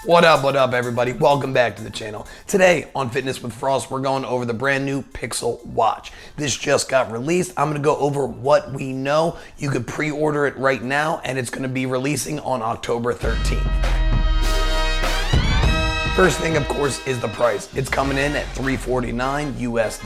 What up, everybody? Welcome back to the channel. Today on Fitness with Frost, we're going over the brand new Pixel Watch. This just got released. I'm gonna go over what we know. You could pre-order it right now, and it's gonna be releasing on October 13th. First thing, of course, is the price. It's coming in at $349 US.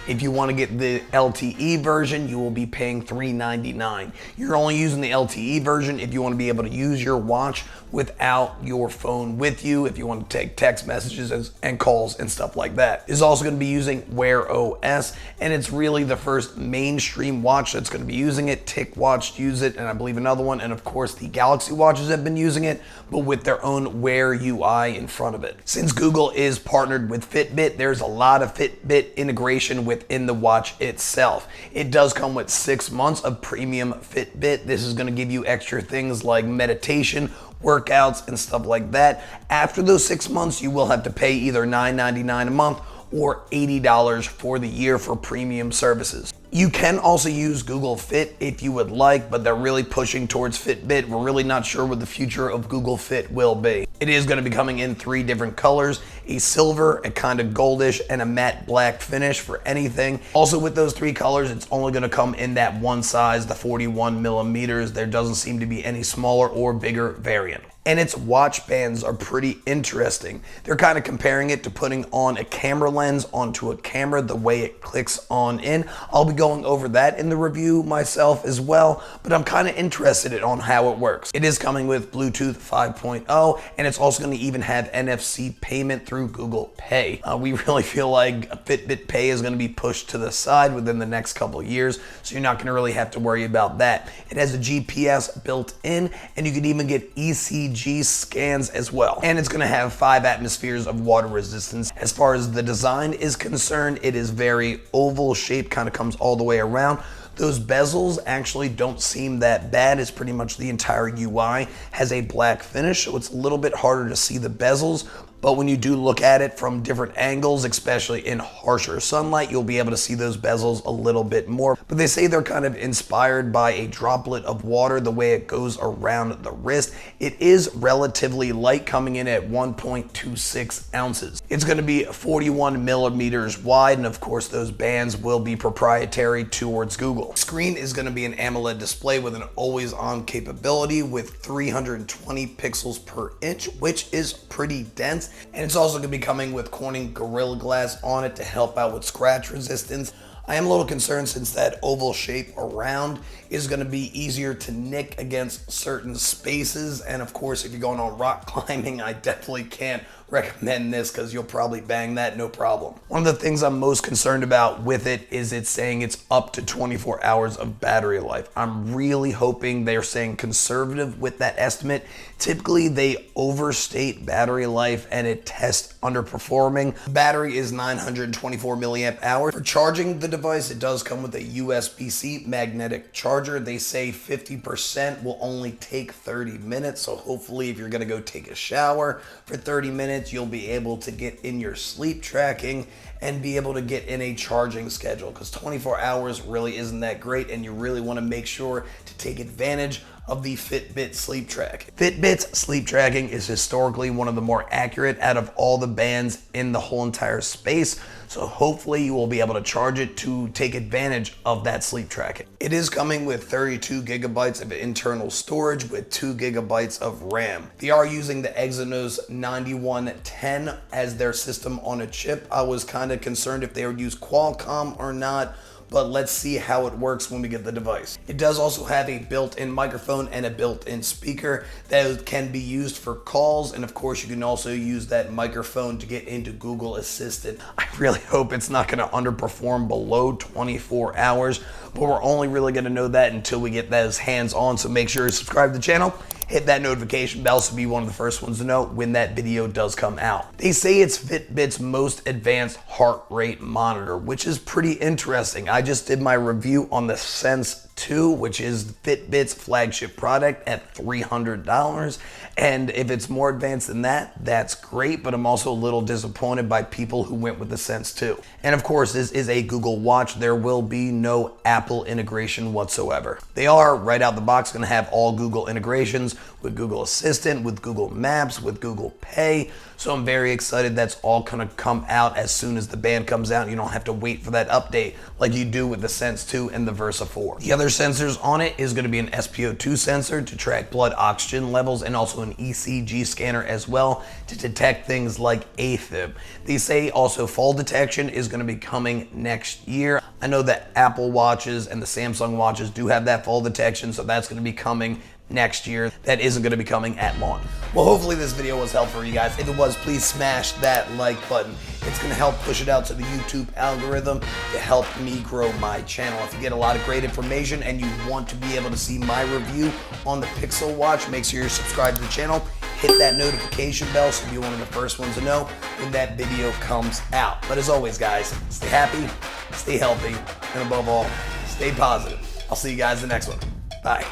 If you want to get the LTE version, you will be paying $399. You're only using the LTE version if you want to be able to use your watch without your phone with you, if you want to take text messages and calls and stuff like that. It's also going to be using Wear OS, and it's really the first mainstream watch that's going to be using it. TicWatch use it, and I believe another one, and of course the Galaxy watches have been using it, but with their own Wear UI in front of it. Since Google is partnered with Fitbit, there's a lot of Fitbit integration within the watch itself. It does come with 6 months of premium Fitbit. This is going to give you extra things like meditation, workouts, and stuff like that. After those 6 months, you will have to pay either $9.99 a month or $80 for the year for premium services. You can also use Google Fit if you would like, but they're really pushing towards Fitbit. We're really not sure what the future of Google Fit will be. It is going to be coming in 3 different colors: a silver, a kind of goldish, and a matte black finish for anything. Also with those 3 colors, it's only going to come in that one size, the 41 millimeters. There doesn't seem to be any smaller or bigger variant. And its watch bands are pretty interesting. They're kind of comparing it to putting on a camera lens onto a camera, the way it clicks on in. I'll be going over that in the review myself as well, but I'm kind of interested on how it works. It is coming with Bluetooth 5.0, and it's also going to even have NFC payment through Google Pay. We really feel like Fitbit Pay is going to be pushed to the side within the next couple of years, so you're not going to really have to worry about that. It has a GPS built in, and you can even get ECG scans as well. And it's going to have 5 atmospheres of water resistance. As far as the design is concerned, it is very oval shaped, kind of comes all the way around. Those bezels actually don't seem that bad. It's pretty much the entire UI has a black finish, so it's a little bit harder to see the bezels. But when you do look at it from different angles, especially in harsher sunlight, you'll be able to see those bezels a little bit more. But they say they're kind of inspired by a droplet of water, the way it goes around the wrist. It is relatively light, coming in at 1.26 ounces. It's going to be 41 millimeters wide, and of course those bands will be proprietary towards Google. The screen is going to be an AMOLED display with an always-on capability with 320 pixels per inch, which is pretty dense. And it's also going to be coming with Corning Gorilla Glass on it to help out with scratch resistance. I am a little concerned since that oval shape around is going to be easier to nick against certain spaces. And of course, if you're going on rock climbing, I definitely can't recommend this because you'll probably bang that no problem. One of the things I'm most concerned about with it is it's saying it's up to 24 hours of battery life. I'm really hoping they're saying conservative with that estimate. Typically they overstate battery life and it tests underperforming. The battery is 924 milliamp hours. For charging the device, it does come with a USB-C magnetic charger. They say 50% will only take 30 minutes. So hopefully if you're gonna go take a shower for 30 minutes, you'll be able to get in your sleep tracking and be able to get in a charging schedule, because 24 hours really isn't that great, and you really want to make sure to take advantage of the Fitbit sleep track. Fitbit's sleep tracking is historically one of the more accurate out of all the bands in the whole entire space, so hopefully you will be able to charge it to take advantage of that sleep tracking. It is coming with 32 gigabytes of internal storage with 2 gigabytes of RAM. They are using the Exynos 9110 as their system on a chip. I was kind of concerned if they would use Qualcomm or not, but let's see how it works when we get the device. It does also have a built-in microphone and a built-in speaker that can be used for calls, and of course you can also use that microphone to get into Google Assistant. I really hope it's not going to underperform below 24 hours, but we're only really going to know that until we get those hands-on, so make sure you subscribe to the channel. Hit that notification bell to be one of the first ones to know when that video does come out. They say it's Fitbit's most advanced heart rate monitor, which is pretty interesting. I just did my review on the Sense 2, which is Fitbit's flagship product at $300. And if it's more advanced than that, that's great, but I'm also a little disappointed by people who went with the Sense 2. And of course, this is a Google Watch. There will be no Apple integration whatsoever. They are, right out the box, going to have all Google integrations with Google Assistant, with Google Maps, with Google Pay. So I'm very excited that's all going to come out as soon as the band comes out. You don't have to wait for that update like you do with the Sense 2 and the Versa 4. The other sensors on it is going to be an SpO2 sensor to track blood oxygen levels, and also an ECG scanner as well to detect things like AFib. They say also fall detection is going to be coming next year. I know that Apple Watches and the Samsung Watches do have that fall detection, so that's going to be coming next year. That isn't going to be coming at launch. Well, hopefully this video was helpful for you guys. If it was, please smash that like button. It's going to help push it out to the YouTube algorithm to help me grow my channel. If you get a lot of great information and you want to be able to see my review on the Pixel Watch, make sure you're subscribed to the channel. Hit that notification bell so you're one of the first ones to know when that video comes out. But as always, guys, stay happy, stay healthy, and above all, stay positive. I'll see you guys in the next one. Bye.